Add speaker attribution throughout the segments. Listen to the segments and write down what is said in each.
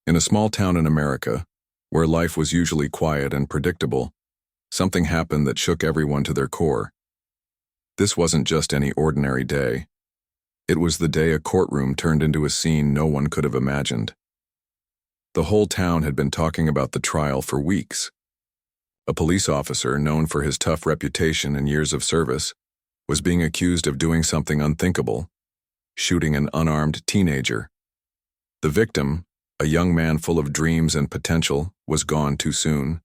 Speaker 1: In a small town in America, where life was usually quiet and predictable, something happened that shook everyone to their core. This wasn't just any ordinary day. It was the day a courtroom turned into a scene no one could have imagined. The whole town had been talking about the trial for weeks. A police officer, known for his tough reputation and years of service, was being accused of doing something unthinkable, shooting an unarmed teenager. The victim, a young man full of dreams and potential, was gone too soon,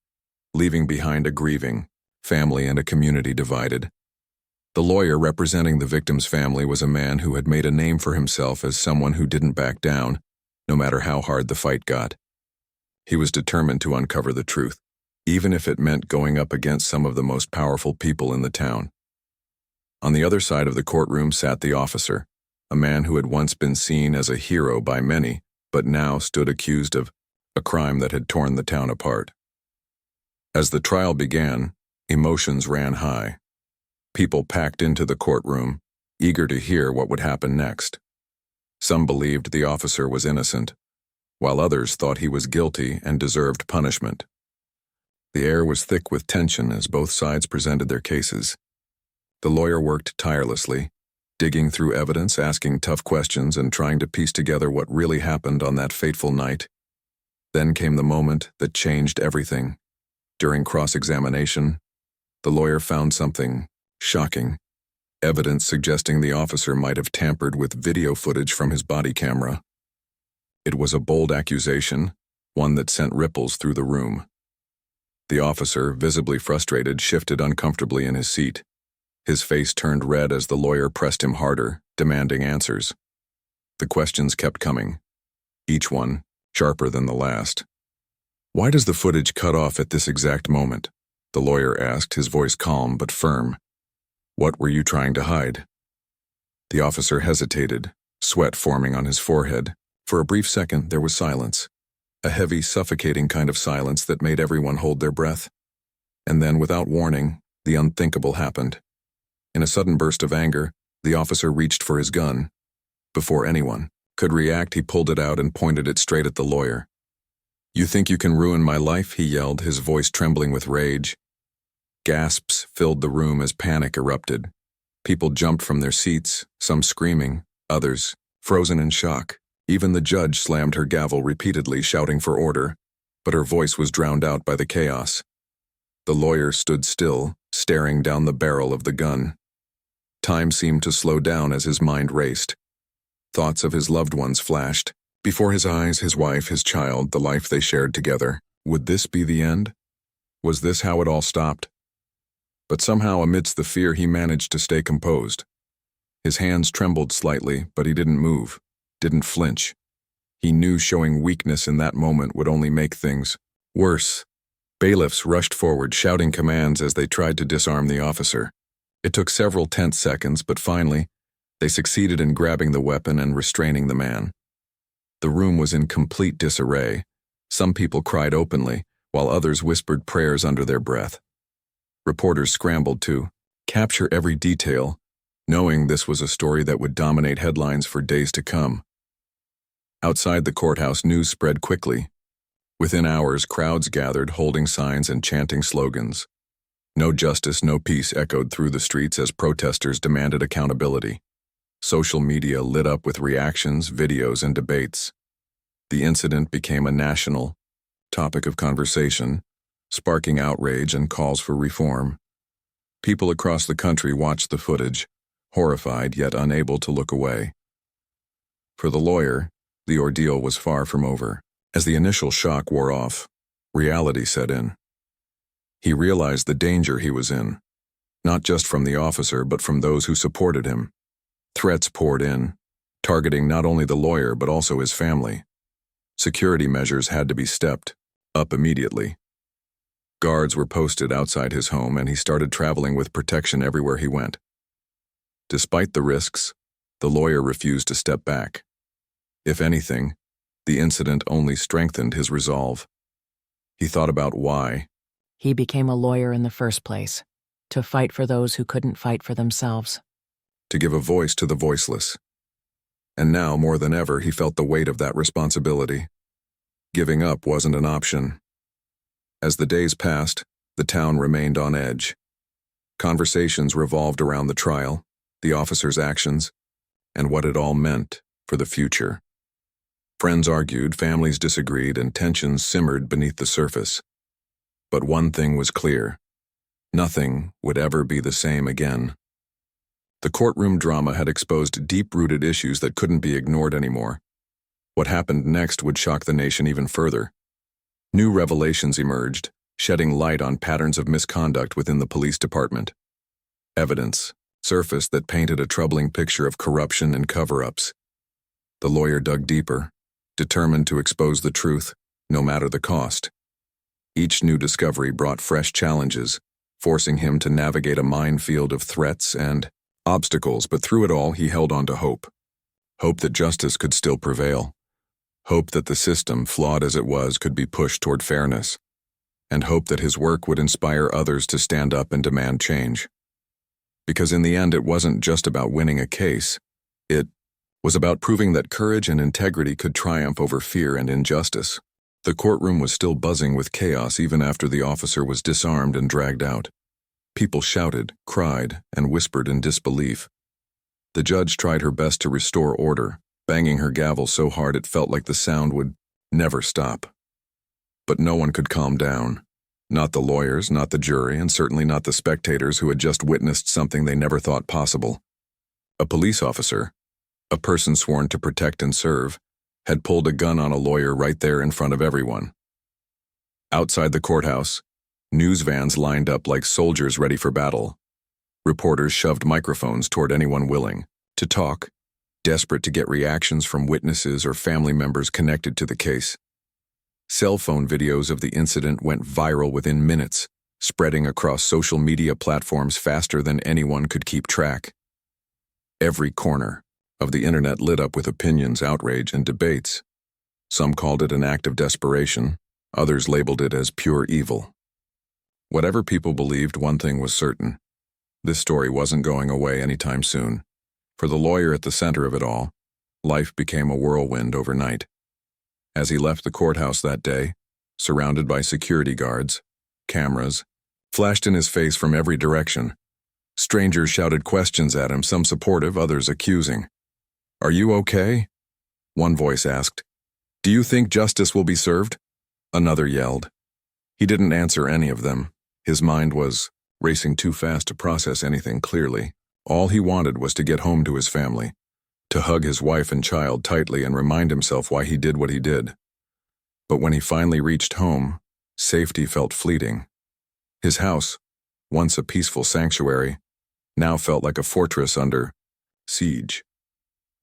Speaker 1: leaving behind a grieving family and a community divided. The lawyer representing the victim's family was a man who had made a name for himself as someone who didn't back down, no matter how hard the fight got. He was determined to uncover the truth, even if it meant going up against some of the most powerful people in the town. On the other side of the courtroom sat the officer, a man who had once been seen as a hero by many, but now stood accused of a crime that had torn the town apart. As the trial began, emotions ran high. People packed into the courtroom, eager to hear what would happen next. Some believed the officer was innocent, while others thought he was guilty and deserved punishment. The air was thick with tension as both sides presented their cases. The lawyer worked tirelessly, digging through evidence, asking tough questions, and trying to piece together what really happened on that fateful night. Then came the moment that changed everything. During cross-examination, the lawyer found something shocking, evidence suggesting the officer might have tampered with video footage from his body camera. It was a bold accusation, one that sent ripples through the room. The officer, visibly frustrated, shifted uncomfortably in his seat. His face turned red as the lawyer pressed him harder, demanding answers. The questions kept coming, each one sharper than the last. "Why does the footage cut off at this exact moment?" the lawyer asked, his voice calm but firm. "What were you trying to hide?" The officer hesitated, sweat forming on his forehead. For a brief second, there was silence, a heavy, suffocating kind of silence that made everyone hold their breath. And then, without warning, the unthinkable happened. In a sudden burst of anger, the officer reached for his gun. Before anyone could react, he pulled it out and pointed it straight at the lawyer. "You think you can ruin my life?" he yelled, his voice trembling with rage. Gasps filled the room as panic erupted. People jumped from their seats, some screaming, others frozen in shock. Even the judge slammed her gavel repeatedly, shouting for order, but her voice was drowned out by the chaos. The lawyer stood still, staring down the barrel of the gun. Time seemed to slow down as his mind raced. Thoughts of his loved ones flashed. Before his eyes, his wife, his child, the life they shared together. Would this be the end? Was this how it all stopped? But somehow, amidst the fear, he managed to stay composed. His hands trembled slightly, but he didn't move, didn't flinch. He knew showing weakness in that moment would only make things worse. Bailiffs rushed forward, shouting commands as they tried to disarm the officer. It took several tense seconds, but finally, they succeeded in grabbing the weapon and restraining the man. The room was in complete disarray. Some people cried openly, while others whispered prayers under their breath. Reporters scrambled to capture every detail, knowing this was a story that would dominate headlines for days to come. Outside the courthouse, news spread quickly. Within hours, crowds gathered, holding signs and chanting slogans. "No justice, no peace" echoed through the streets as protesters demanded accountability. Social media lit up with reactions, videos, and debates. The incident became a national topic of conversation, sparking outrage and calls for reform. People across the country watched the footage, horrified yet unable to look away. For the lawyer, the ordeal was far from over. As the initial shock wore off, reality set in. He realized the danger he was in, not just from the officer but from those who supported him. Threats poured in, targeting not only the lawyer but also his family. Security measures had to be stepped up immediately. Guards were posted outside his home, and he started traveling with protection everywhere he went. Despite the risks, the lawyer refused to step back. If anything, the incident only strengthened his resolve. He thought about why.
Speaker 2: He became a lawyer in the first place, to fight for those who couldn't fight for themselves.
Speaker 1: To give a voice to the voiceless. And now, more than ever, he felt the weight of that responsibility. Giving up wasn't an option. As the days passed, the town remained on edge. Conversations revolved around the trial, the officer's actions, and what it all meant for the future. Friends argued, families disagreed, and tensions simmered beneath the surface. But one thing was clear: nothing would ever be the same again. The courtroom drama had exposed deep-rooted issues that couldn't be ignored anymore. What happened next would shock the nation even further. New revelations emerged, shedding light on patterns of misconduct within the police department. Evidence surfaced that painted a troubling picture of corruption and cover-ups. The lawyer dug deeper, determined to expose the truth, no matter the cost. Each new discovery brought fresh challenges, forcing him to navigate a minefield of threats and obstacles, but through it all he held on to hope. Hope that justice could still prevail. Hope that the system, flawed as it was, could be pushed toward fairness. And hope that his work would inspire others to stand up and demand change. Because in the end, it wasn't just about winning a case. It was about proving that courage and integrity could triumph over fear and injustice. The courtroom was still buzzing with chaos even after the officer was disarmed and dragged out. People shouted, cried, and whispered in disbelief. The judge tried her best to restore order, banging her gavel so hard it felt like the sound would never stop. But no one could calm down. Not the lawyers, not the jury, and certainly not the spectators who had just witnessed something they never thought possible. A police officer, a person sworn to protect and serve, had pulled a gun on a lawyer right there in front of everyone. Outside the courthouse, news vans lined up like soldiers ready for battle. Reporters shoved microphones toward anyone willing to talk, desperate to get reactions from witnesses or family members connected to the case. Cell phone videos of the incident went viral within minutes, spreading across social media platforms faster than anyone could keep track. Every corner of the internet lit up with opinions, outrage, and debates. Some called it an act of desperation, others labeled it as pure evil. Whatever people believed, one thing was certain: this story wasn't going away anytime soon. For the lawyer at the center of it all, life became a whirlwind overnight. As he left the courthouse that day, surrounded by security guards, cameras flashed in his face from every direction. Strangers shouted questions at him, some supportive, others accusing. "Are you okay?" one voice asked. "Do you think justice will be served?" another yelled. He didn't answer any of them. His mind was racing too fast to process anything clearly. All he wanted was to get home to his family, to hug his wife and child tightly and remind himself why he did what he did. But when he finally reached home, safety felt fleeting. His house, once a peaceful sanctuary, now felt like a fortress under siege.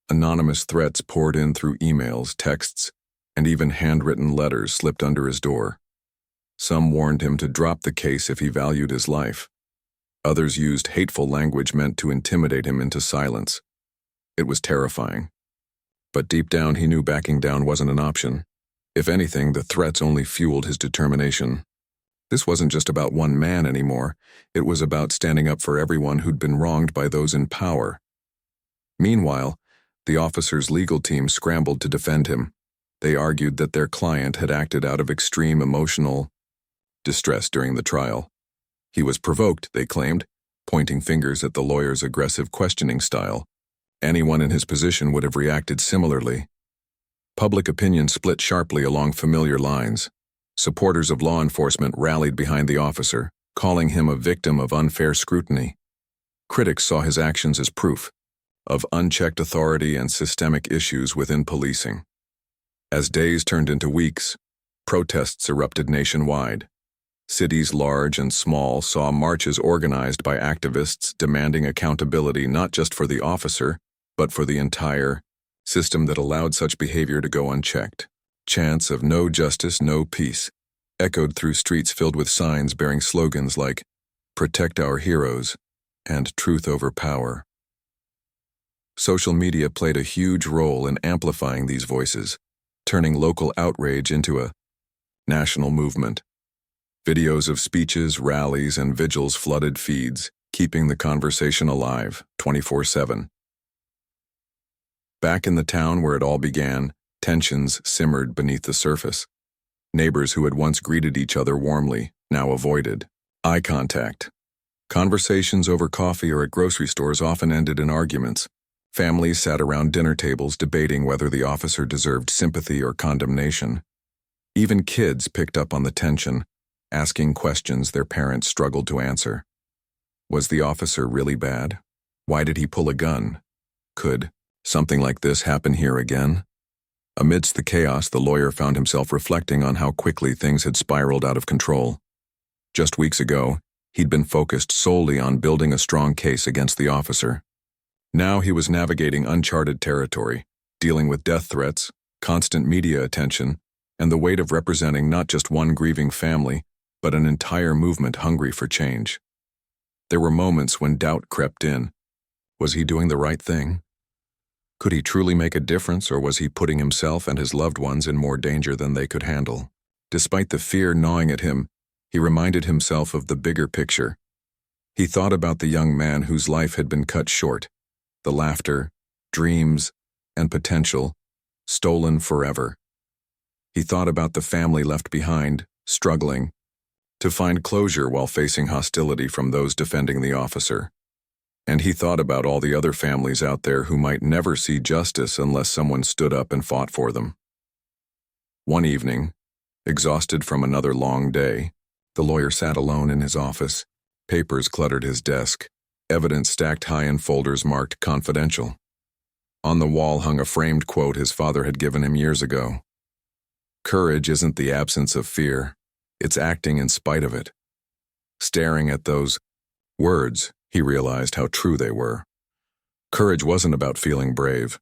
Speaker 1: Anonymous threats poured in through emails, texts, and even handwritten letters slipped under his door. Some warned him to drop the case if he valued his life. Others used hateful language meant to intimidate him into silence. It was terrifying. But deep down he knew backing down wasn't an option. If anything, the threats only fueled his determination. This wasn't just about one man anymore. It was about standing up for everyone who'd been wronged by those in power. Meanwhile, the officer's legal team scrambled to defend him. They argued that their client had acted out of extreme emotional distress during the trial. He was provoked, they claimed, pointing fingers at the lawyer's aggressive questioning style. Anyone in his position would have reacted similarly. Public opinion split sharply along familiar lines. Supporters of law enforcement rallied behind the officer, calling him a victim of unfair scrutiny. Critics saw his actions as proof of unchecked authority and systemic issues within policing. As days turned into weeks, protests erupted nationwide. Cities large and small saw marches organized by activists demanding accountability not just for the officer, but for the entire system that allowed such behavior to go unchecked. Chants of "No justice, no peace" echoed through streets filled with signs bearing slogans like "Protect our heroes" and "Truth over power." Social media played a huge role in amplifying these voices, turning local outrage into a national movement. Videos of speeches, rallies, and vigils flooded feeds, keeping the conversation alive 24/7. Back in the town where it all began, tensions simmered beneath the surface. Neighbors who had once greeted each other warmly now avoided eye contact. Conversations over coffee or at grocery stores often ended in arguments. Families sat around dinner tables debating whether the officer deserved sympathy or condemnation. Even kids picked up on the tension, asking questions their parents struggled to answer. Was the officer really bad? Why did he pull a gun? Could something like this happen here again? Amidst the chaos, the lawyer found himself reflecting on how quickly things had spiraled out of control. Just weeks ago, he'd been focused solely on building a strong case against the officer. Now he was navigating uncharted territory, dealing with death threats, constant media attention, and the weight of representing not just one grieving family, but an entire movement hungry for change. There were moments when doubt crept in. Was he doing the right thing? Could he truly make a difference, or was he putting himself and his loved ones in more danger than they could handle? Despite the fear gnawing at him, he reminded himself of the bigger picture. He thought about the young man whose life had been cut short, the laughter, dreams, and potential stolen forever. He thought about the family left behind, struggling to find closure while facing hostility from those defending the officer. And he thought about all the other families out there who might never see justice unless someone stood up and fought for them. One evening, exhausted from another long day, the lawyer sat alone in his office. Papers cluttered his desk, evidence stacked high in folders marked confidential. On the wall hung a framed quote his father had given him years ago. "Courage isn't the absence of fear, it's acting in spite of it." Staring at those words, he realized how true they were. Courage wasn't about feeling brave.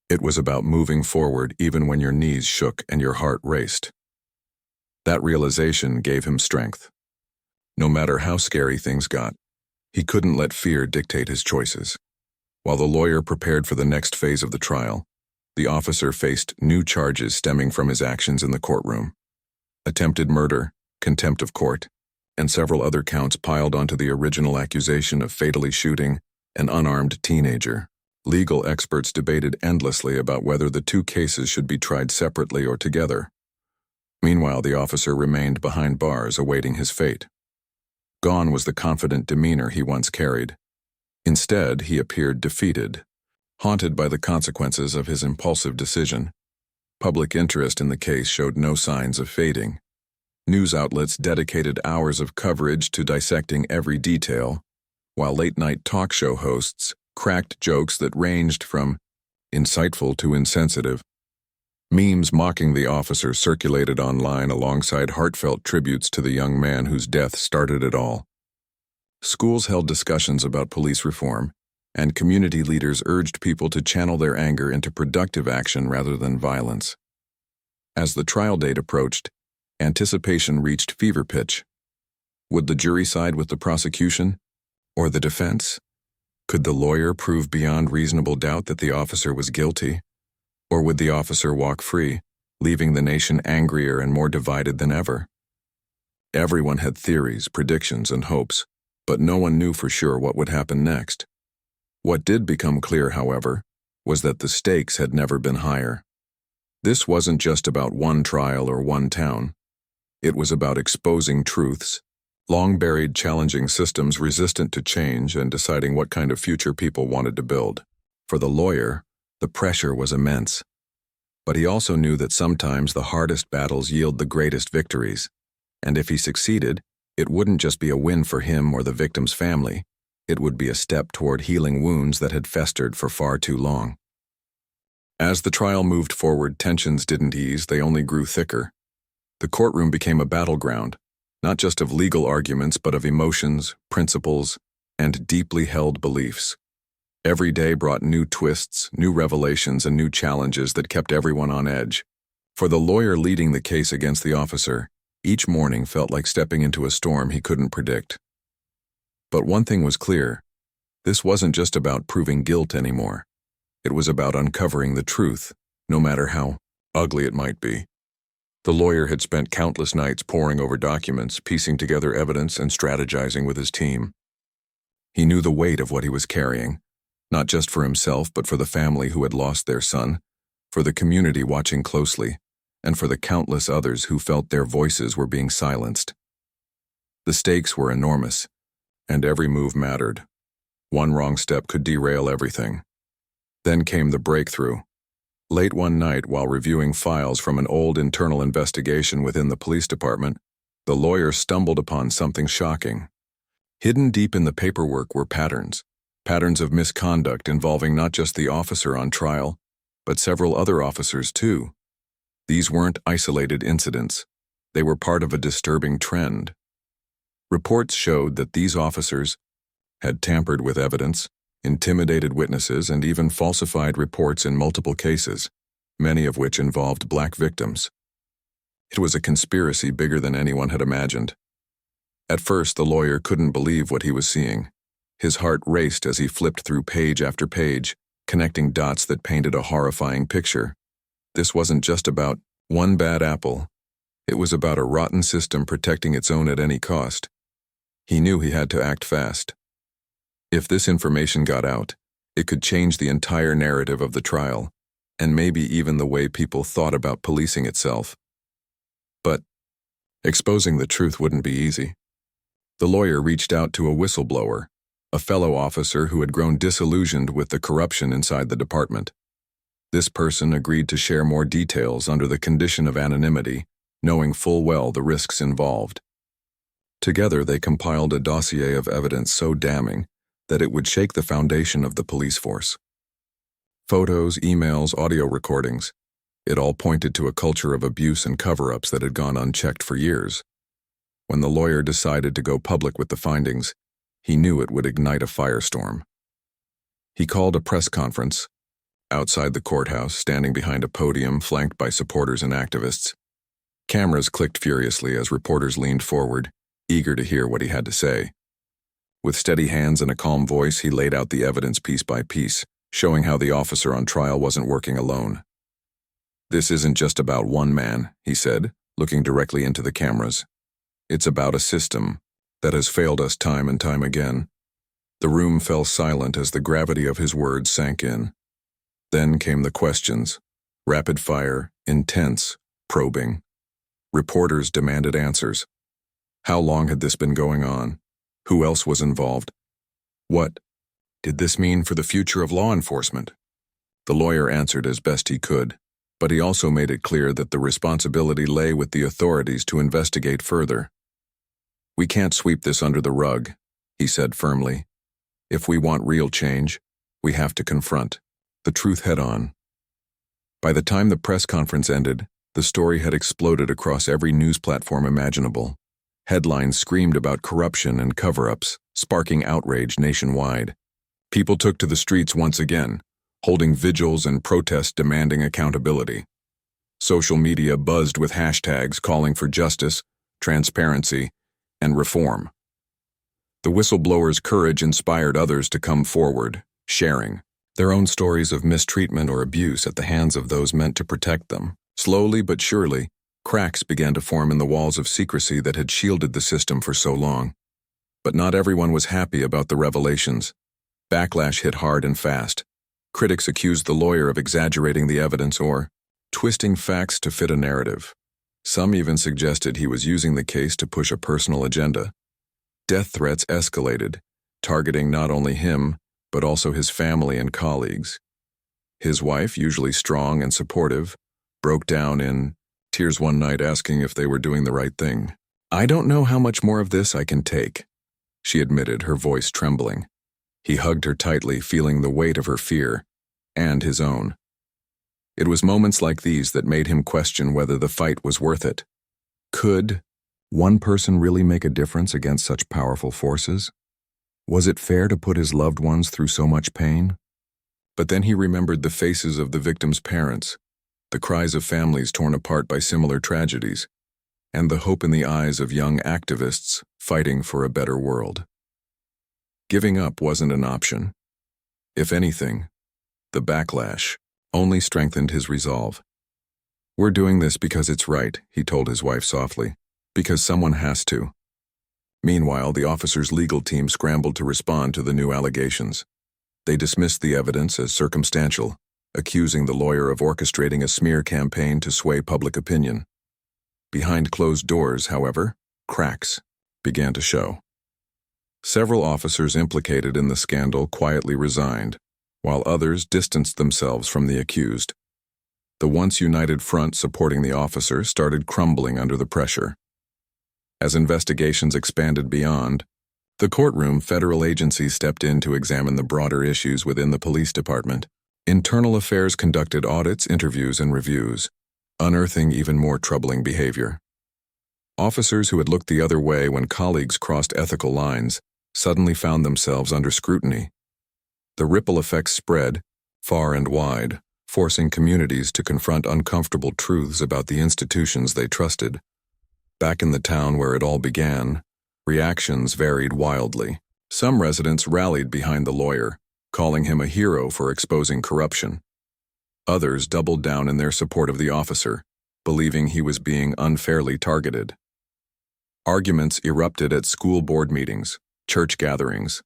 Speaker 1: It was about moving forward even when your knees shook and your heart raced. That realization gave him strength. No matter how scary things got, he couldn't let fear dictate his choices. While the lawyer prepared for the next phase of the trial, the officer faced new charges stemming from his actions in the courtroom. Attempted murder, contempt of court, and several other counts piled onto the original accusation of fatally shooting an unarmed teenager. Legal experts debated endlessly about whether the two cases should be tried separately or together. Meanwhile, the officer remained behind bars awaiting his fate. Gone was the confident demeanor he once carried. Instead, he appeared defeated, haunted by the consequences of his impulsive decision. Public interest in the case showed no signs of fading. News outlets dedicated hours of coverage to dissecting every detail, while late-night talk show hosts cracked jokes that ranged from insightful to insensitive. Memes mocking the officer circulated online alongside heartfelt tributes to the young man whose death started it all. Schools held discussions about police reform, and community leaders urged people to channel their anger into productive action rather than violence. As the trial date approached, anticipation reached fever pitch. Would the jury side with the prosecution or the defense? Could the lawyer prove beyond reasonable doubt that the officer was guilty? Or would the officer walk free, leaving the nation angrier and more divided than ever? Everyone had theories, predictions, and hopes, but no one knew for sure what would happen next. What did become clear, however, was that the stakes had never been higher. This wasn't just about one trial or one town. It was about exposing truths, long-buried challenging systems resistant to change, and deciding what kind of future people wanted to build. For the lawyer, the pressure was immense. But he also knew that sometimes the hardest battles yield the greatest victories, and if he succeeded, it wouldn't just be a win for him or the victim's family. It would be a step toward healing wounds that had festered for far too long. As the trial moved forward, tensions didn't ease, they only grew thicker. The courtroom became a battleground, not just of legal arguments, but of emotions, principles, and deeply held beliefs. Every day brought new twists, new revelations, and new challenges that kept everyone on edge. For the lawyer leading the case against the officer, each morning felt like stepping into a storm he couldn't predict. But one thing was clear: this wasn't just about proving guilt anymore. It was about uncovering the truth, no matter how ugly it might be. The lawyer had spent countless nights poring over documents, piecing together evidence, and strategizing with his team. He knew the weight of what he was carrying, not just for himself but for the family who had lost their son, for the community watching closely, and for the countless others who felt their voices were being silenced. The stakes were enormous, and every move mattered. One wrong step could derail everything. Then came the breakthrough. Late one night, while reviewing files from an old internal investigation within the police department, the lawyer stumbled upon something shocking. Hidden deep in the paperwork were patterns of misconduct involving not just the officer on trial, but several other officers too. These weren't isolated incidents. They were part of a disturbing trend. Reports showed that these officers had tampered with evidence, intimidated witnesses, and even falsified reports in multiple cases, many of which involved black victims. It was a conspiracy bigger than anyone had imagined. At first, the lawyer couldn't believe what he was seeing. His heart raced as he flipped through page after page, connecting dots that painted a horrifying picture. This wasn't just about one bad apple. It was about a rotten system protecting its own at any cost. He knew he had to act fast. If this information got out, it could change the entire narrative of the trial, and maybe even the way people thought about policing itself. But exposing the truth wouldn't be easy. The lawyer reached out to a whistleblower, a fellow officer who had grown disillusioned with the corruption inside the department. This person agreed to share more details under the condition of anonymity, knowing full well the risks involved. Together, they compiled a dossier of evidence so damning that it would shake the foundation of the police force. Photos, emails, audio recordings, it all pointed to a culture of abuse and cover-ups that had gone unchecked for years. When the lawyer decided to go public with the findings, he knew it would ignite a firestorm. He called a press conference. Outside the courthouse, standing behind a podium flanked by supporters and activists. Cameras clicked furiously as reporters leaned forward, eager to hear what he had to say. With steady hands and a calm voice, he laid out the evidence piece by piece, showing how the officer on trial wasn't working alone. "This isn't just about one man," he said, looking directly into the cameras. "It's about a system that has failed us time and time again." The room fell silent as the gravity of his words sank in. Then came the questions, rapid fire, intense, probing. Reporters demanded answers. How long had this been going on? Who else was involved? What did this mean for the future of law enforcement? The lawyer answered as best he could, but he also made it clear that the responsibility lay with the authorities to investigate further. "We can't sweep this under the rug," he said firmly. "If we want real change, we have to confront the truth head-on." By the time the press conference ended, the story had exploded across every news platform imaginable. Headlines screamed about corruption and cover-ups, sparking outrage nationwide. People took to the streets once again, holding vigils and protests demanding accountability. Social media buzzed with hashtags calling for justice, transparency, and reform. The whistleblower's courage inspired others to come forward, sharing their own stories of mistreatment or abuse at the hands of those meant to protect them. Slowly but surely, cracks began to form in the walls of secrecy that had shielded the system for so long. But not everyone was happy about the revelations. Backlash hit hard and fast. Critics accused the lawyer of exaggerating the evidence or twisting facts to fit a narrative. Some even suggested he was using the case to push a personal agenda. Death threats escalated, targeting not only him, but also his family and colleagues. His wife, usually strong and supportive, broke down in tears one night asking if they were doing the right thing. "I don't know how much more of this I can take," she admitted, her voice trembling. He hugged her tightly, feeling the weight of her fear, and his own. It was moments like these that made him question whether the fight was worth it. Could one person really make a difference against such powerful forces? Was it fair to put his loved ones through so much pain? But then he remembered the faces of the victims' parents, the cries of families torn apart by similar tragedies, and the hope in the eyes of young activists fighting for a better world. Giving up wasn't an option. If anything, the backlash only strengthened his resolve. "We're doing this because it's right," he told his wife softly, "because someone has to." Meanwhile, the officer's legal team scrambled to respond to the new allegations. They dismissed the evidence as circumstantial, accusing the lawyer of orchestrating a smear campaign to sway public opinion. Behind closed doors, however, cracks began to show. Several officers implicated in the scandal quietly resigned, while others distanced themselves from the accused. The once united front supporting the officer started crumbling under the pressure. As investigations expanded beyond the courtroom, federal agencies stepped in to examine the broader issues within the police department. Internal Affairs conducted audits, interviews, and reviews, unearthing even more troubling behavior. Officers who had looked the other way when colleagues crossed ethical lines suddenly found themselves under scrutiny. The ripple effects spread far and wide, forcing communities to confront uncomfortable truths about the institutions they trusted. Back in the town where it all began, reactions varied wildly. Some residents rallied behind the lawyer, calling him a hero for exposing corruption. Others doubled down in their support of the officer, believing he was being unfairly targeted. Arguments erupted at school board meetings, church gatherings,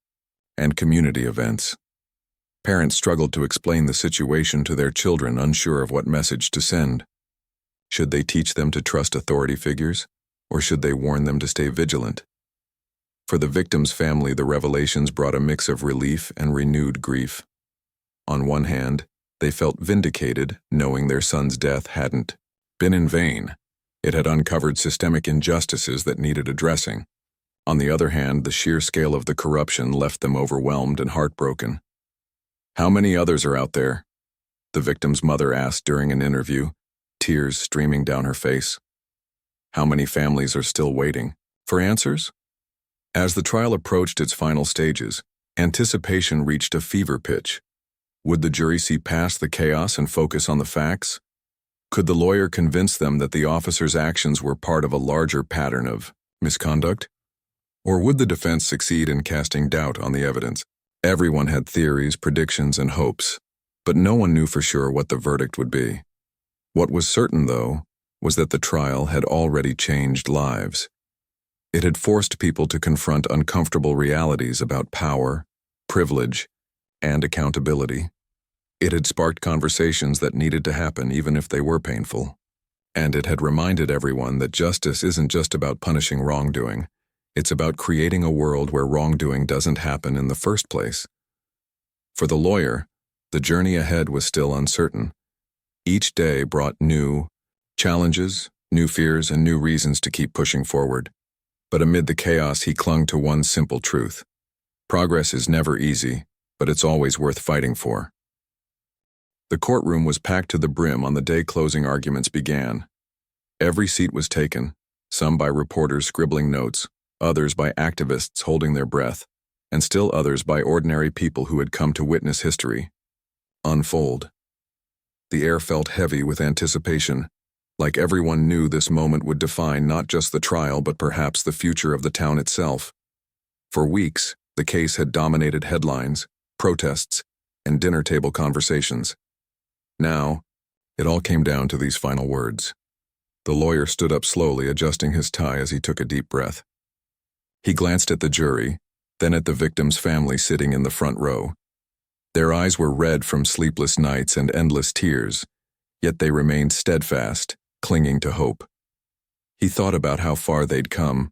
Speaker 1: and community events. Parents struggled to explain the situation to their children, unsure of what message to send. Should they teach them to trust authority figures, or should they warn them to stay vigilant? For the victim's family, the revelations brought a mix of relief and renewed grief. On one hand, they felt vindicated, knowing their son's death hadn't been in vain. It had uncovered systemic injustices that needed addressing. On the other hand, the sheer scale of the corruption left them overwhelmed and heartbroken. "How many others are out there?" the victim's mother asked during an interview, tears streaming down her face. "How many families are still waiting for answers?" As the trial approached its final stages, anticipation reached a fever pitch. Would the jury see past the chaos and focus on the facts? Could the lawyer convince them that the officer's actions were part of a larger pattern of misconduct? Or would the defense succeed in casting doubt on the evidence? Everyone had theories, predictions, and hopes, but no one knew for sure what the verdict would be. What was certain, though, was that the trial had already changed lives. It had forced people to confront uncomfortable realities about power, privilege, and accountability. It had sparked conversations that needed to happen even if they were painful. And it had reminded everyone that justice isn't just about punishing wrongdoing. It's about creating a world where wrongdoing doesn't happen in the first place. For the lawyer, the journey ahead was still uncertain. Each day brought new challenges, new fears, and new reasons to keep pushing forward. But amid the chaos, he clung to one simple truth. Progress is never easy, but it's always worth fighting for. The courtroom was packed to the brim on the day closing arguments began. Every seat was taken, some by reporters scribbling notes, others by activists holding their breath, and still others by ordinary people who had come to witness history unfold. The air felt heavy with anticipation, like everyone knew this moment would define not just the trial but perhaps the future of the town itself. For weeks, the case had dominated headlines, protests, and dinner table conversations. Now, it all came down to these final words. The lawyer stood up slowly, adjusting his tie as he took a deep breath. He glanced at the jury, then at the victim's family sitting in the front row. Their eyes were red from sleepless nights and endless tears, yet they remained steadfast, clinging to hope. He thought about how far they'd come.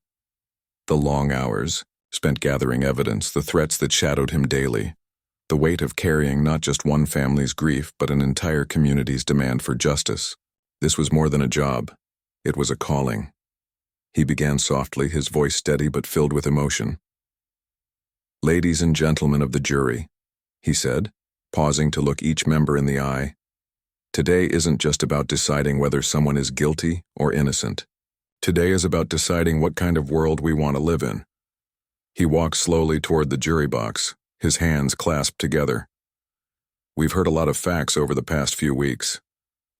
Speaker 1: The long hours, spent gathering evidence, the threats that shadowed him daily, the weight of carrying not just one family's grief but an entire community's demand for justice. This was more than a job. It was a calling. He began softly, his voice steady but filled with emotion. "Ladies and gentlemen of the jury," he said, pausing to look each member in the eye. "Today isn't just about deciding whether someone is guilty or innocent. Today is about deciding what kind of world we want to live in." He walked slowly toward the jury box, his hands clasped together. "We've heard a lot of facts over the past few weeks.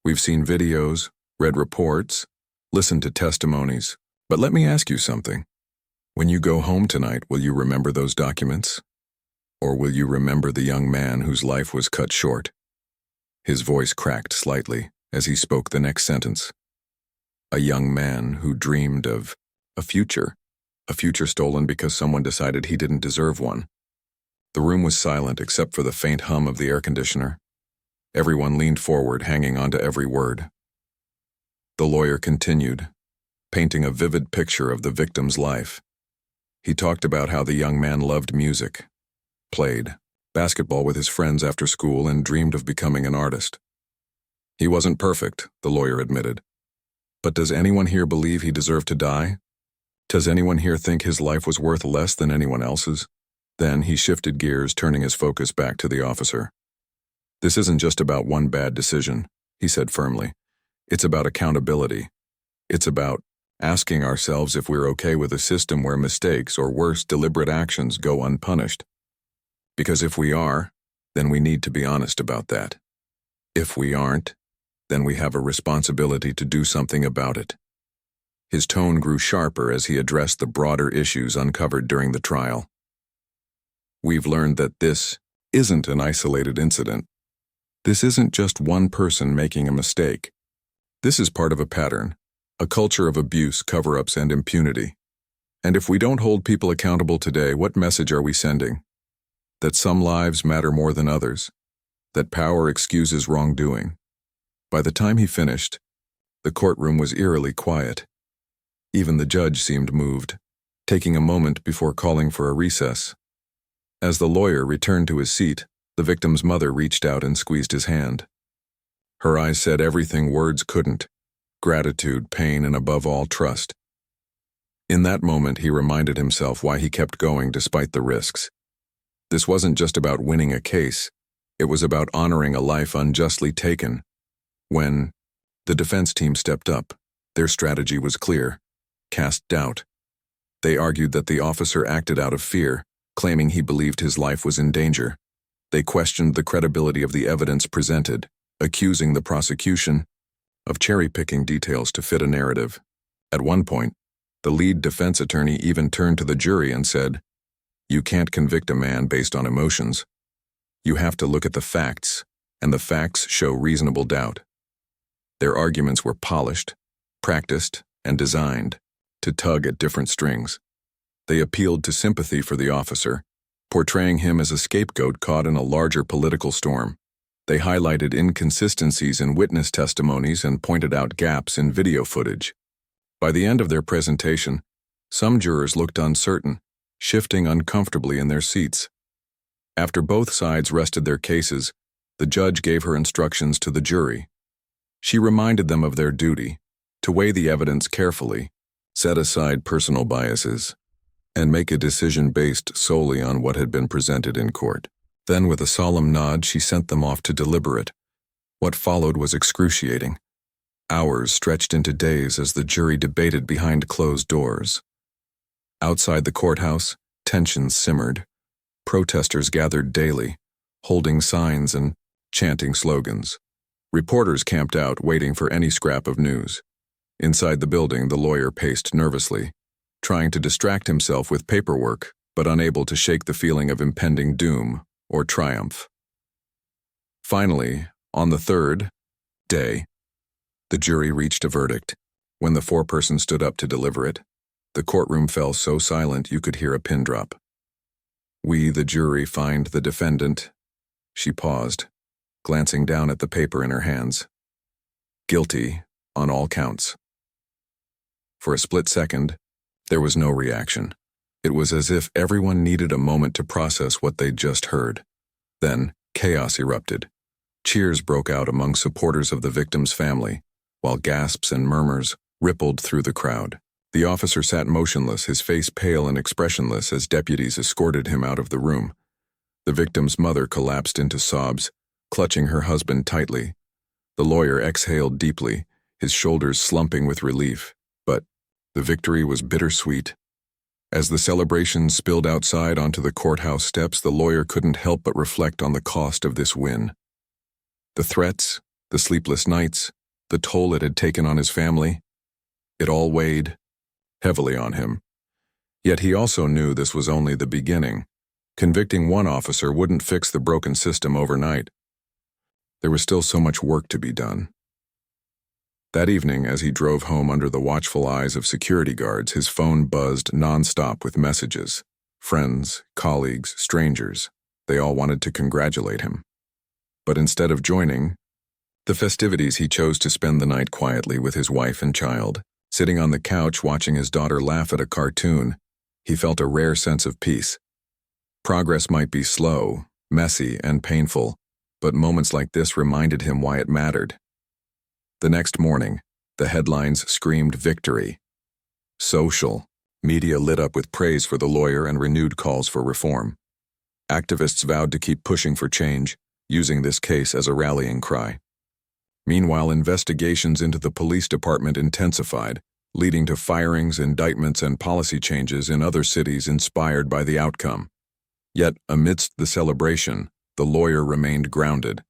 Speaker 1: We've seen videos, read reports, listened to testimonies. But let me ask you something. When you go home tonight, will you remember those documents? Or will you remember the young man whose life was cut short?" His voice cracked slightly as he spoke the next sentence. "A young man who dreamed of a future stolen because someone decided he didn't deserve one." The room was silent except for the faint hum of the air conditioner. Everyone leaned forward, hanging onto every word. The lawyer continued, painting a vivid picture of the victim's life. He talked about how the young man loved music, played basketball with his friends after school, and dreamed of becoming an artist. He wasn't perfect, the lawyer admitted. But does anyone here believe he deserved to die? Does anyone here think his life was worth less than anyone else's? Then he shifted gears, turning his focus back to the officer. This isn't just about one bad decision, he said firmly. It's about accountability. It's about asking ourselves if we're okay with a system where mistakes, or worse, deliberate actions, go unpunished. Because if we are, then we need to be honest about that. If we aren't, then we have a responsibility to do something about it. His tone grew sharper as he addressed the broader issues uncovered during the trial. We've learned that this isn't an isolated incident. This isn't just one person making a mistake. This is part of a pattern, a culture of abuse, cover-ups, and impunity. And if we don't hold people accountable today, what message are we sending? That some lives matter more than others. That power excuses wrongdoing. By the time he finished, the courtroom was eerily quiet. Even the judge seemed moved, taking a moment before calling for a recess. As the lawyer returned to his seat, the victim's mother reached out and squeezed his hand. Her eyes said everything words couldn't: gratitude, pain, and above all, trust. In that moment, he reminded himself why he kept going despite the risks. This wasn't just about winning a case. It was about honoring a life unjustly taken. When the defense team stepped up, their strategy was clear: cast doubt. They argued that the officer acted out of fear, claiming he believed his life was in danger. They questioned the credibility of the evidence presented, accusing the prosecution of cherry-picking details to fit a narrative. At one point, the lead defense attorney even turned to the jury and said, "You can't convict a man based on emotions. You have to look at the facts, and the facts show reasonable doubt." Their arguments were polished, practiced, and designed to tug at different strings. They appealed to sympathy for the officer, portraying him as a scapegoat caught in a larger political storm. They highlighted inconsistencies in witness testimonies and pointed out gaps in video footage. By the end of their presentation, some jurors looked uncertain, shifting uncomfortably in their seats. After both sides rested their cases, the judge gave her instructions to the jury. She reminded them of their duty, to weigh the evidence carefully, set aside personal biases, and make a decision based solely on what had been presented in court. Then, with a solemn nod, she sent them off to deliberate. What followed was excruciating. Hours stretched into days as the jury debated behind closed doors. Outside the courthouse, tensions simmered. Protesters gathered daily, holding signs and chanting slogans. Reporters camped out, waiting for any scrap of news. Inside the building, the lawyer paced nervously, trying to distract himself with paperwork, but unable to shake the feeling of impending doom or triumph. Finally, on the third day, the jury reached a verdict. When the foreperson stood up to deliver it, the courtroom fell so silent you could hear a pin drop. "We, the jury, find the defendant." She paused, glancing down at the paper in her hands. "Guilty on all counts." For a split second, there was no reaction. It was as if everyone needed a moment to process what they'd just heard. Then, chaos erupted. Cheers broke out among supporters of the victim's family, while gasps and murmurs rippled through the crowd. The officer sat motionless, his face pale and expressionless as deputies escorted him out of the room. The victim's mother collapsed into sobs, clutching her husband tightly. The lawyer exhaled deeply, his shoulders slumping with relief. But the victory was bittersweet. As the celebration spilled outside onto the courthouse steps, the lawyer couldn't help but reflect on the cost of this win. The threats, the sleepless nights, the toll it had taken on his family, it all weighed heavily on him. Yet he also knew this was only the beginning. Convicting one officer wouldn't fix the broken system overnight. There was still so much work to be done. That evening, as he drove home under the watchful eyes of security guards, his phone buzzed nonstop with messages. Friends, colleagues, strangers, they all wanted to congratulate him. But instead of joining the festivities, he chose to spend the night quietly with his wife and child. Sitting on the couch watching his daughter laugh at a cartoon, he felt a rare sense of peace. Progress might be slow, messy, and painful, but moments like this reminded him why it mattered. The next morning, the headlines screamed victory. Social media lit up with praise for the lawyer and renewed calls for reform. Activists vowed to keep pushing for change, using this case as a rallying cry. Meanwhile, investigations into the police department intensified, leading to firings, indictments, and policy changes in other cities inspired by the outcome. Yet, amidst the celebration, the lawyer remained grounded.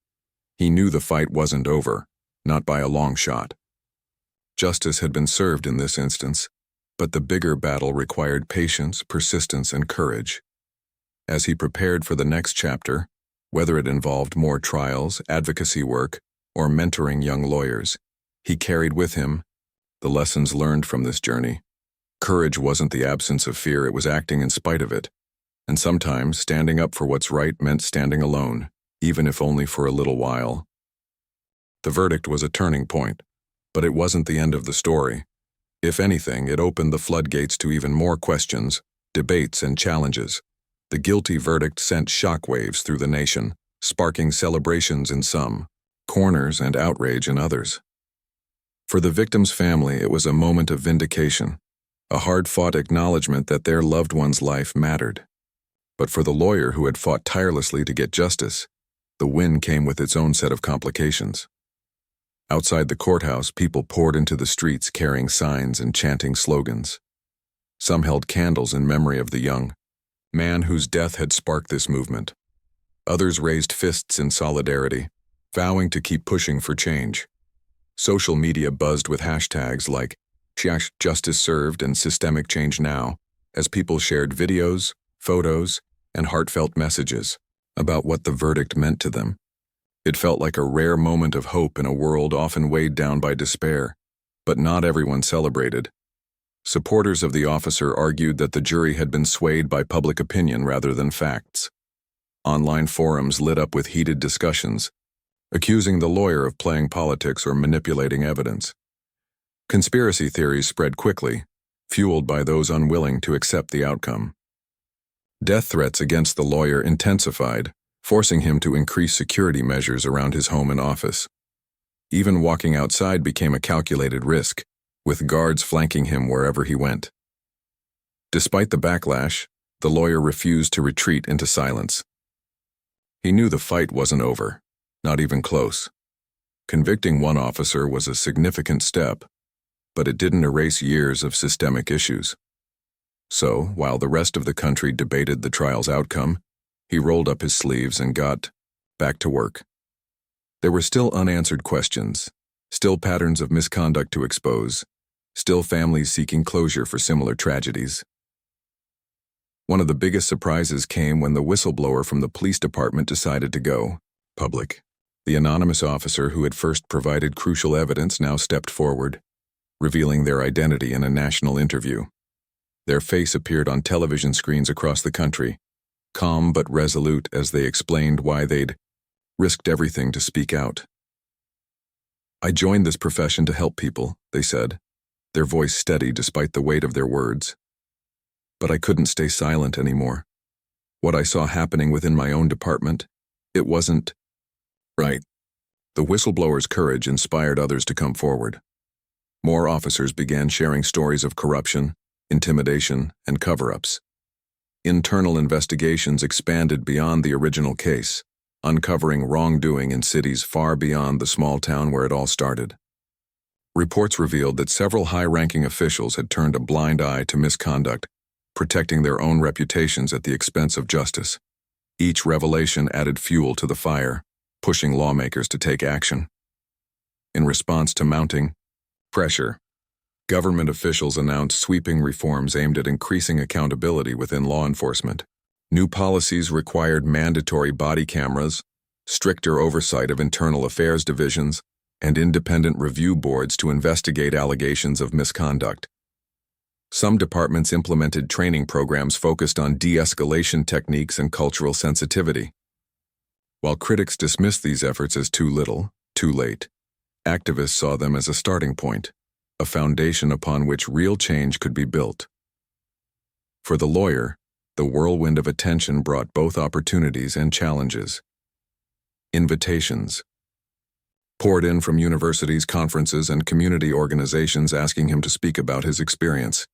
Speaker 1: He knew the fight wasn't over, not by a long shot. Justice had been served in this instance, but the bigger battle required patience, persistence, and courage. As he prepared for the next chapter, whether it involved more trials, advocacy work, or mentoring young lawyers, he carried with him the lessons learned from this journey. Courage wasn't the absence of fear, it was acting in spite of it. And sometimes standing up for what's right meant standing alone, even if only for a little while. The verdict was a turning point, but it wasn't the end of the story. If anything, it opened the floodgates to even more questions, debates, and challenges. The guilty verdict sent shockwaves through the nation, sparking celebrations in some corners and outrage in others. For the victim's family, it was a moment of vindication, a hard-fought acknowledgement that their loved one's life mattered. But for the lawyer who had fought tirelessly to get justice, the win came with its own set of complications. Outside the courthouse, people poured into the streets carrying signs and chanting slogans. Some held candles in memory of the young man whose death had sparked this movement. Others raised fists in solidarity, vowing to keep pushing for change. Social media buzzed with hashtags like #Justice Served and Systemic Change Now, as people shared videos, photos, and heartfelt messages about what the verdict meant to them. It felt like a rare moment of hope in a world often weighed down by despair, but not everyone celebrated. Supporters of the officer argued that the jury had been swayed by public opinion rather than facts. Online forums lit up with heated discussions, accusing the lawyer of playing politics or manipulating evidence. Conspiracy theories spread quickly, fueled by those unwilling to accept the outcome. Death threats against the lawyer intensified, forcing him to increase security measures around his home and office. Even walking outside became a calculated risk, with guards flanking him wherever he went. Despite the backlash, the lawyer refused to retreat into silence. He knew the fight wasn't over, not even close. Convicting one officer was a significant step, but it didn't erase years of systemic issues. So, while the rest of the country debated the trial's outcome, he rolled up his sleeves and got back to work. There were still unanswered questions, still patterns of misconduct to expose, still families seeking closure for similar tragedies. One of the biggest surprises came when the whistleblower from the police department decided to go public. The anonymous officer who had first provided crucial evidence now stepped forward, revealing their identity in a national interview. Their face appeared on television screens across the country, calm but resolute as they explained why they'd risked everything to speak out. "I joined this profession to help people," they said, their voice steady despite the weight of their words. "But I couldn't stay silent anymore. What I saw happening within my own department, it wasn't right." The whistleblower's courage inspired others to come forward. More officers began sharing stories of corruption, intimidation, and cover-ups. Internal investigations expanded beyond the original case, uncovering wrongdoing in cities far beyond the small town where it all started. Reports revealed that several high-ranking officials had turned a blind eye to misconduct, protecting their own reputations at the expense of justice. Each revelation added fuel to the fire, pushing lawmakers to take action. In response to mounting pressure, government officials announced sweeping reforms aimed at increasing accountability within law enforcement. New policies required mandatory body cameras, stricter oversight of internal affairs divisions, and independent review boards to investigate allegations of misconduct. Some departments implemented training programs focused on de-escalation techniques and cultural sensitivity. While critics dismissed these efforts as too little, too late, activists saw them as a starting point, a foundation upon which real change could be built. For the lawyer, the whirlwind of attention brought both opportunities and challenges. Invitations poured in from universities, conferences, and community organizations asking him to speak about his experience.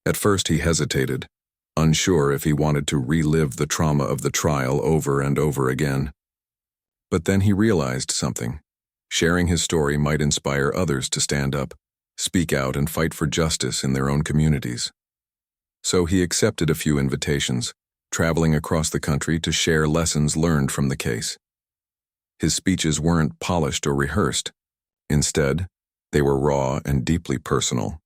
Speaker 1: At first he hesitated, unsure if he wanted to relive the trauma of the trial over and over again. But then he realized something. Sharing his story might inspire others to stand up, speak out, and fight for justice in their own communities. So he accepted a few invitations, traveling across the country to share lessons learned from the case. His speeches weren't polished or rehearsed. Instead, they were raw and deeply personal.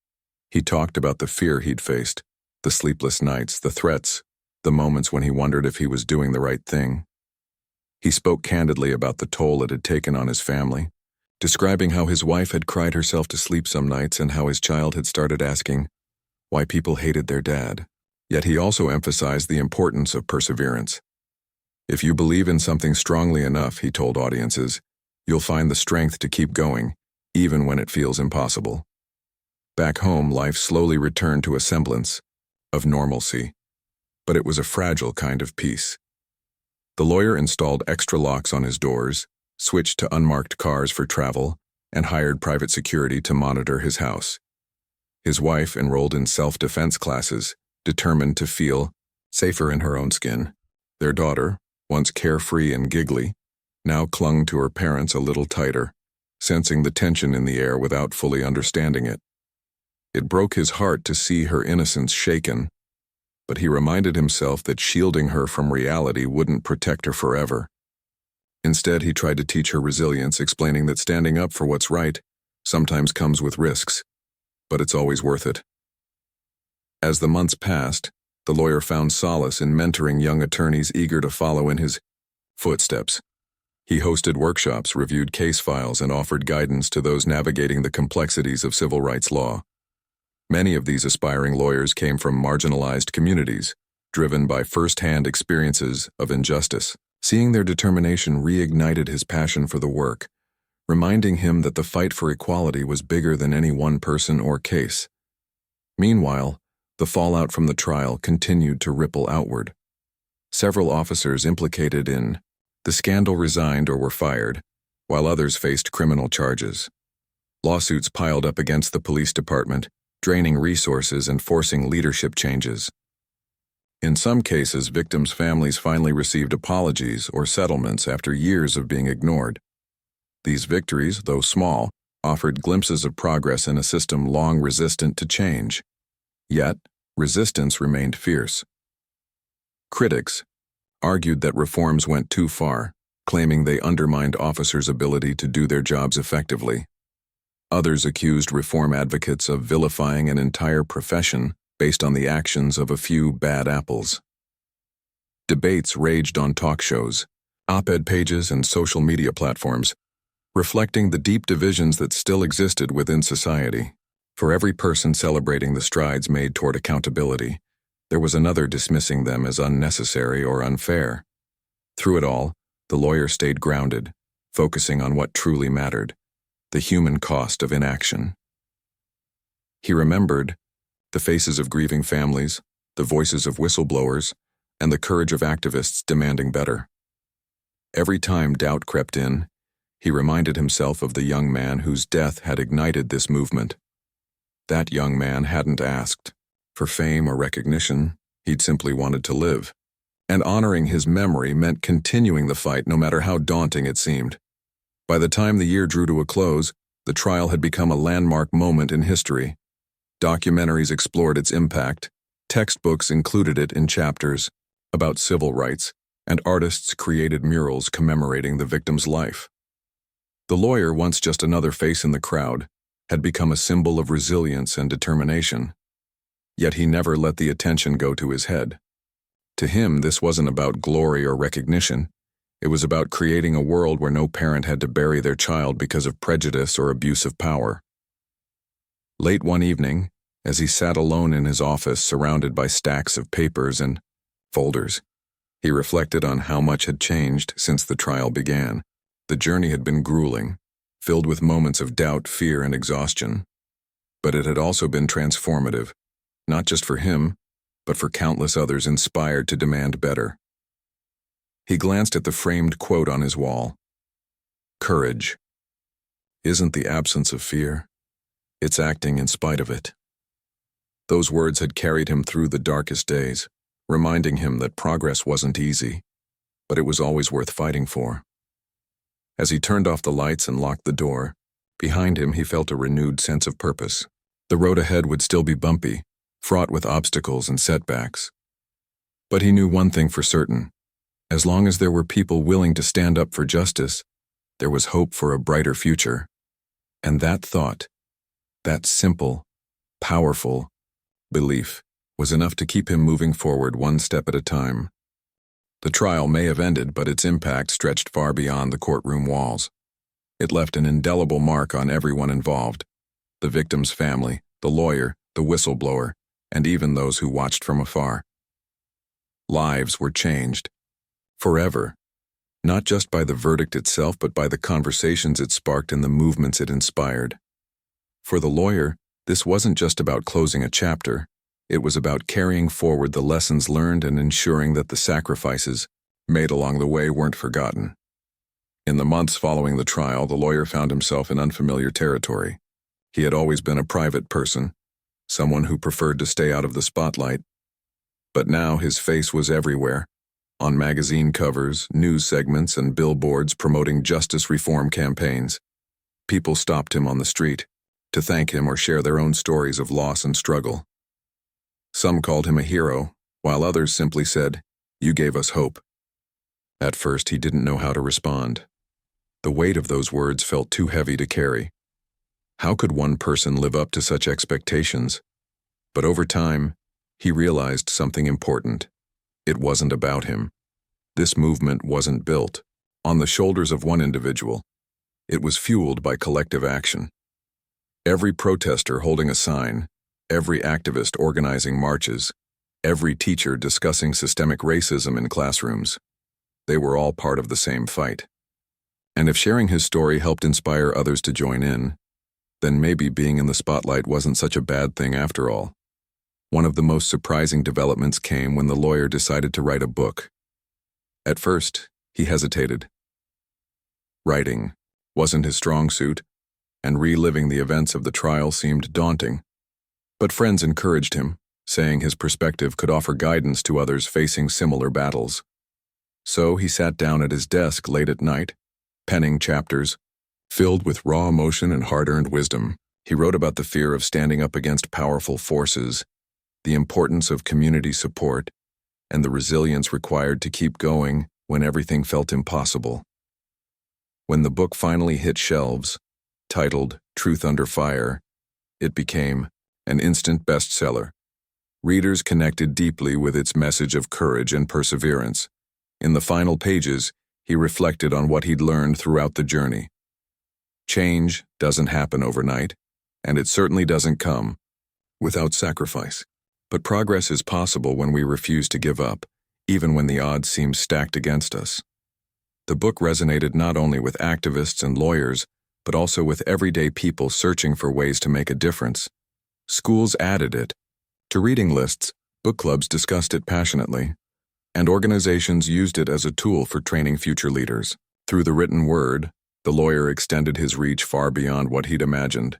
Speaker 1: He talked about the fear he'd faced, the sleepless nights, the threats, the moments when he wondered if he was doing the right thing. He spoke candidly about the toll it had taken on his family, describing how his wife had cried herself to sleep some nights and how his child had started asking why people hated their dad. Yet he also emphasized the importance of perseverance. If you believe in something strongly enough, he told audiences, you'll find the strength to keep going, even when it feels impossible. Back home, life slowly returned to a semblance of normalcy, but it was a fragile kind of peace. The lawyer installed extra locks on his doors, switched to unmarked cars for travel, and hired private security to monitor his house. His wife enrolled in self-defense classes, determined to feel safer in her own skin. Their daughter, once carefree and giggly, now clung to her parents a little tighter, sensing the tension in the air without fully understanding it. It broke his heart to see her innocence shaken, but he reminded himself that shielding her from reality wouldn't protect her forever. Instead, he tried to teach her resilience, explaining that standing up for what's right sometimes comes with risks, but it's always worth it. As the months passed, the lawyer found solace in mentoring young attorneys eager to follow in his footsteps. He hosted workshops, reviewed case files, and offered guidance to those navigating the complexities of civil rights law. Many of these aspiring lawyers came from marginalized communities, driven by first-hand experiences of injustice. Seeing their determination reignited his passion for the work, reminding him that the fight for equality was bigger than any one person or case. Meanwhile, the fallout from the trial continued to ripple outward. Several officers implicated in the scandal resigned or were fired, while others faced criminal charges. Lawsuits piled up against the police department, draining resources and forcing leadership changes. In some cases, victims' families finally received apologies or settlements after years of being ignored. These victories, though small, offered glimpses of progress in a system long resistant to change. Yet, resistance remained fierce. Critics argued that reforms went too far, claiming they undermined officers' ability to do their jobs effectively. Others accused reform advocates of vilifying an entire profession based on the actions of a few bad apples. Debates raged on talk shows, op-ed pages, and social media platforms, reflecting the deep divisions that still existed within society. For every person celebrating the strides made toward accountability, there was another dismissing them as unnecessary or unfair. Through it all, the lawyer stayed grounded, focusing on what truly mattered: the human cost of inaction. He remembered the faces of grieving families, the voices of whistleblowers, and the courage of activists demanding better. Every time doubt crept in, he reminded himself of the young man whose death had ignited this movement. That young man hadn't asked for fame or recognition, he'd simply wanted to live. And honoring his memory meant continuing the fight no matter how daunting it seemed. By the time the year drew to a close, the trial had become a landmark moment in history. Documentaries explored its impact, textbooks included it in chapters about civil rights, and artists created murals commemorating the victim's life. The lawyer, once just another face in the crowd, had become a symbol of resilience and determination. Yet he never let the attention go to his head. To him, this wasn't about glory or recognition. It was about creating a world where no parent had to bury their child because of prejudice or abuse of power. Late one evening, as he sat alone in his office surrounded by stacks of papers and folders, He reflected on how much had changed since the trial began. The journey had been grueling, filled with moments of doubt, fear, and exhaustion. But it had also been transformative, not just for him, but for countless others inspired to demand better. He glanced at the framed quote on his wall. Courage isn't the absence of fear, it's acting in spite of it. Those words had carried him through the darkest days, reminding him that progress wasn't easy, but it was always worth fighting for. As he turned off the lights and locked the door, behind him he felt a renewed sense of purpose. The road ahead would still be bumpy, fraught with obstacles and setbacks. But he knew one thing for certain. As long as there were people willing to stand up for justice, there was hope for a brighter future. And that thought, that simple, powerful belief, was enough to keep him moving forward one step at a time. The trial may have ended, but its impact stretched far beyond the courtroom walls. It left an indelible mark on everyone involved: the victim's family, the lawyer, the whistleblower, and even those who watched from afar. Lives were changed. Forever. Not just by the verdict itself, but by the conversations it sparked and the movements it inspired. For the lawyer, this wasn't just about closing a chapter. It was about carrying forward the lessons learned and ensuring that the sacrifices made along the way weren't forgotten. In the months following the trial, the lawyer found himself in unfamiliar territory. He had always been a private person, someone who preferred to stay out of the spotlight. But now his face was everywhere, on magazine covers, news segments, and billboards promoting justice reform campaigns. People stopped him on the street to thank him or share their own stories of loss and struggle. Some called him a hero, while others simply said, "You gave us hope." At first, he didn't know how to respond. The weight of those words felt too heavy to carry. How could one person live up to such expectations? But over time, he realized something important. It wasn't about him. This movement wasn't built on the shoulders of one individual. It was fueled by collective action. Every protester holding a sign, every activist organizing marches, every teacher discussing systemic racism in classrooms. They were all part of the same fight. And if sharing his story helped inspire others to join in, then maybe being in the spotlight wasn't such a bad thing after all. One of the most surprising developments came when the lawyer decided to write a book. At first, he hesitated. Writing wasn't his strong suit, and reliving the events of the trial seemed daunting. But friends encouraged him, saying his perspective could offer guidance to others facing similar battles. So he sat down at his desk late at night, penning chapters filled with raw emotion and hard-earned wisdom. He wrote about the fear of standing up against powerful forces, the importance of community support, and the resilience required to keep going when everything felt impossible. When the book finally hit shelves, titled Truth Under Fire, it became an instant bestseller. Readers connected deeply with its message of courage and perseverance. In the final pages, he reflected on what he'd learned throughout the journey. Change doesn't happen overnight, and it certainly doesn't come without sacrifice. But progress is possible when we refuse to give up, even when the odds seem stacked against us. The book resonated not only with activists and lawyers, but also with everyday people searching for ways to make a difference. Schools added it to reading lists, book clubs discussed it passionately, and organizations used it as a tool for training future leaders. Through the written word, the lawyer extended his reach far beyond what he'd imagined,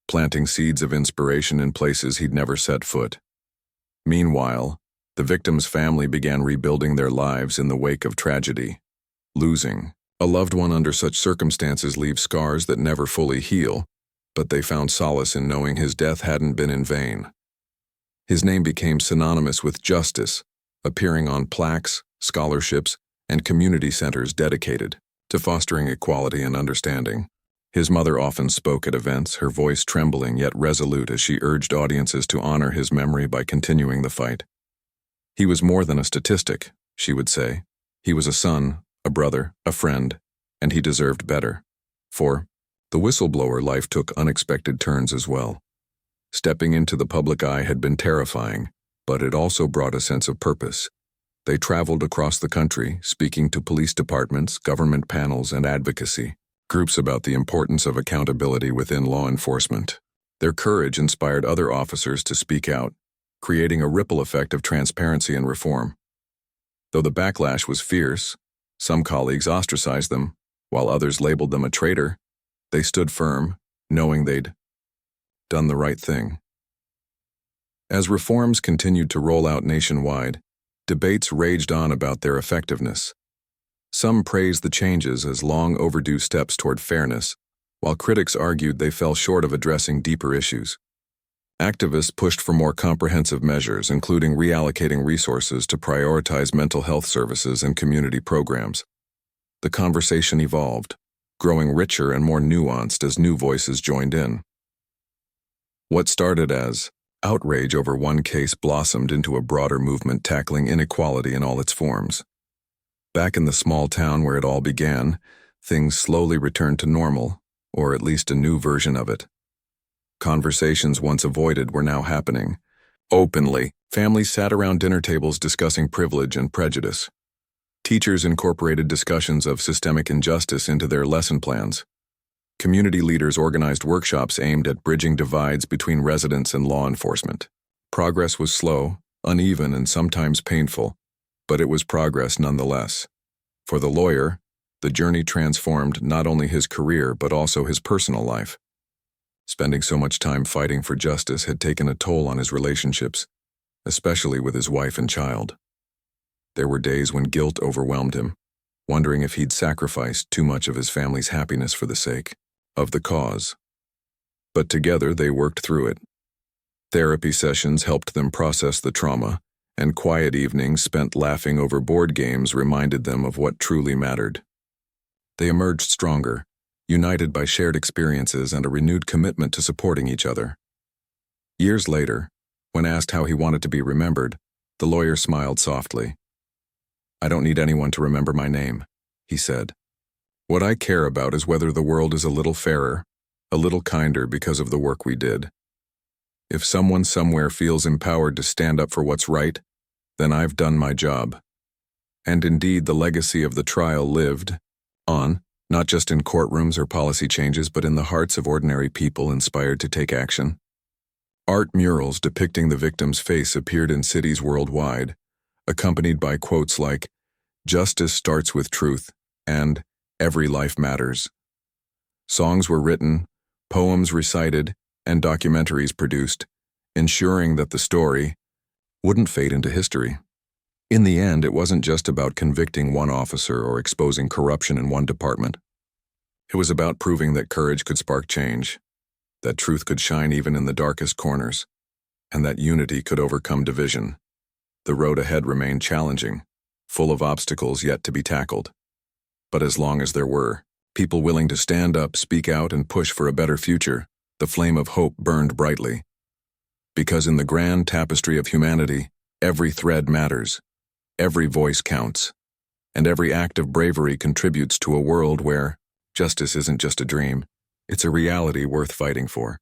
Speaker 1: planting seeds of inspiration in places he'd never set foot. Meanwhile, the victim's family began rebuilding their lives in the wake of tragedy. Losing a loved one under such circumstances leaves scars that never fully heal, but they found solace in knowing his death hadn't been in vain. His name became synonymous with justice, appearing on plaques, scholarships, and community centers dedicated to fostering equality and understanding. His mother often spoke at events, her voice trembling yet resolute as she urged audiences to honor his memory by continuing the fight. He was more than a statistic, she would say. He was a son, a brother, a friend, and he deserved better. For the whistleblower life took unexpected turns as well. Stepping into the public eye had been terrifying, but it also brought a sense of purpose. They traveled across the country, speaking to police departments, government panels, and advocacy groups about the importance of accountability within law enforcement. Their courage inspired other officers to speak out, creating a ripple effect of transparency and reform. Though the backlash was fierce, some colleagues ostracized them, while others labeled them a traitor. They stood firm, knowing they'd done the right thing. As reforms continued to roll out nationwide, debates raged on about their effectiveness. Some praised the changes as long overdue steps toward fairness, while critics argued they fell short of addressing deeper issues. Activists pushed for more comprehensive measures, including reallocating resources to prioritize mental health services and community programs. The conversation evolved, growing richer and more nuanced as new voices joined in. What started as outrage over one case blossomed into a broader movement tackling inequality in all its forms. Back in the small town where it all began, things slowly returned to normal, or at least a new version of it. Conversations once avoided were now happening. Openly, families sat around dinner tables discussing privilege and prejudice. Teachers incorporated discussions of systemic injustice into their lesson plans. Community leaders organized workshops aimed at bridging divides between residents and law enforcement. Progress was slow, uneven, and sometimes painful, but it was progress nonetheless. For the lawyer, the journey transformed not only his career but also his personal life. Spending so much time fighting for justice had taken a toll on his relationships, especially with his wife and child. There were days when guilt overwhelmed him, wondering if he'd sacrificed too much of his family's happiness for the sake of the cause. But together they worked through it. Therapy sessions helped them process the trauma, and quiet evenings spent laughing over board games reminded them of what truly mattered. They emerged stronger, united by shared experiences and a renewed commitment to supporting each other. Years later, when asked how he wanted to be remembered, the lawyer smiled softly. "I don't need anyone to remember my name," he said. "What I care about is whether the world is a little fairer, a little kinder because of the work we did. If someone somewhere feels empowered to stand up for what's right, then I've done my job." And indeed, the legacy of the trial lived on, not just in courtrooms or policy changes, but in the hearts of ordinary people inspired to take action. Art murals depicting the victim's face appeared in cities worldwide, accompanied by quotes like, "Justice starts with truth," and "Every life matters." Songs were written, poems recited, and documentaries produced, ensuring that the story wouldn't fade into history. In the end, it wasn't just about convicting one officer or exposing corruption in one department. It was about proving that courage could spark change, that truth could shine even in the darkest corners, and that unity could overcome division. The road ahead remained challenging, full of obstacles yet to be tackled. But as long as there were people willing to stand up, speak out, and push for a better future, the flame of hope burned brightly. Because in the grand tapestry of humanity, every thread matters, every voice counts, and every act of bravery contributes to a world where justice isn't just a dream, it's a reality worth fighting for.